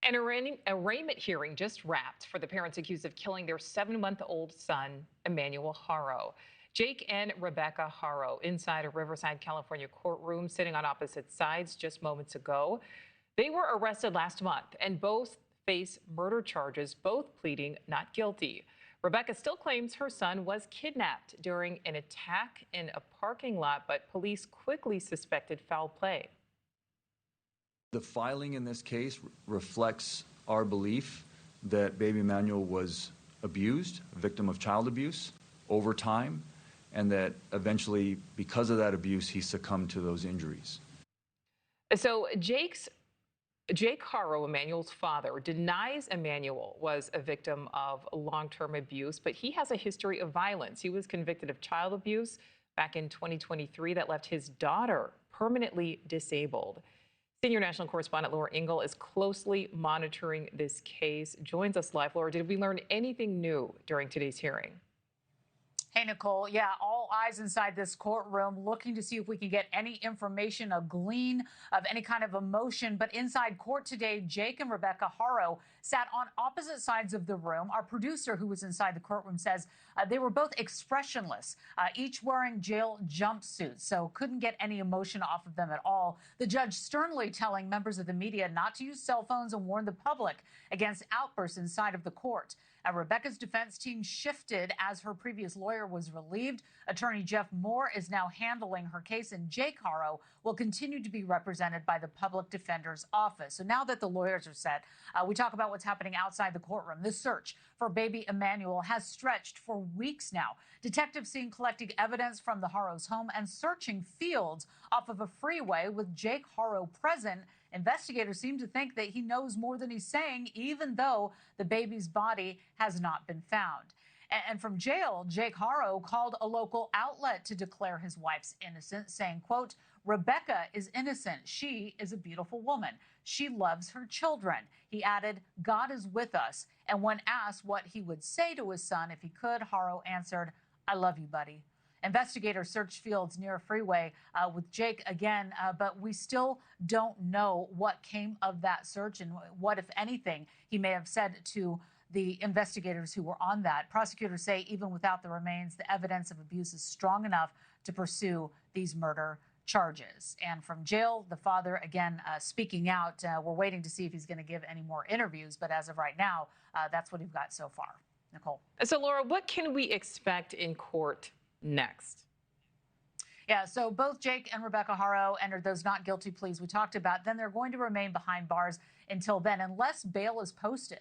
An arraignment hearing just wrapped for the parents accused of killing their 7-month-old son, Emmanuel Haro. Jake and Rebecca Haro inside a Riverside, California courtroom, sitting on opposite sides just moments ago. They were arrested last month and both face murder charges, both pleading not guilty. Rebecca still claims her son was kidnapped during an attack in a parking lot, but police quickly suspected foul play. The filing in this case reflects our belief that baby Emmanuel was abused, a victim of child abuse over time, and that eventually, because of that abuse, he succumbed to those injuries. So Jake Haro, Emmanuel's father, denies Emmanuel was a victim of long-term abuse, but he has a history of violence. He was convicted of child abuse back in 2023 that left his daughter permanently disabled. Senior national correspondent Laura Ingle is closely monitoring this case. Joins us live. Laura, did we learn anything new during today's hearing? Hey, Nicole. Yeah, all eyes inside this courtroom looking to see if we can get any information, a glean of any kind of emotion. But inside court today, Jake and Rebecca Haro sat on opposite sides of the room. Our producer, who was inside the courtroom, says they were both expressionless, each wearing jail jumpsuits, so couldn't get any emotion off of them at all. The judge sternly telling members of the media not to use cell phones and warn the public against outbursts inside of the court. Rebecca's defense team shifted as her previous lawyer was relieved. Attorney Jeff Moore is now handling her case, and Jake Haro will continue to be represented by the public defender's office. So now that the lawyers are set, we talk about what's happening outside the courtroom. The search for baby Emmanuel has stretched for weeks now. Detectives seen collecting evidence from the Haro's home and searching fields off of a freeway with Jake Haro present. Investigators seem to think that he knows more than he's saying, even though the baby's body has not been found. And from jail, Jake Haro called a local outlet to declare his wife's innocent, saying, quote, "Rebecca is innocent. She is a beautiful woman. She loves her children." He added, "God is with us." And when asked what he would say to his son if he could, Haro answered, "I love you, buddy." Investigators searched fields near a freeway with Jake again, but we still don't know what came of that search and what, if anything, he may have said to the investigators who were on that. Prosecutors say even without the remains, the evidence of abuse is strong enough to pursue these murder charges. And from jail, the father, again, speaking out. We're waiting to see if he's going to give any more interviews, but as of right now, that's what we've got so far. Nicole. So, Laura, what can we expect in court next? Yeah, so both Jake and Rebecca Haro entered those not guilty pleas we talked about. Then they're going to remain behind bars until then, unless bail is posted.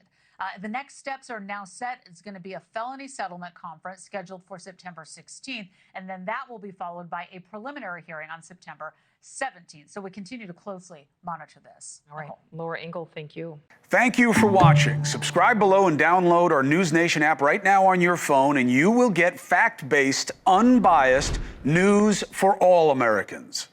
The next steps are now set. It's going to be a felony settlement conference scheduled for September 16th, and then that will be followed by a preliminary hearing on September 17th. So we continue to closely monitor this. All right, Laura Ingle, thank you. Thank you for watching. Subscribe below and download our NewsNation app right now on your phone, and you will get fact-based, unbiased news for all Americans.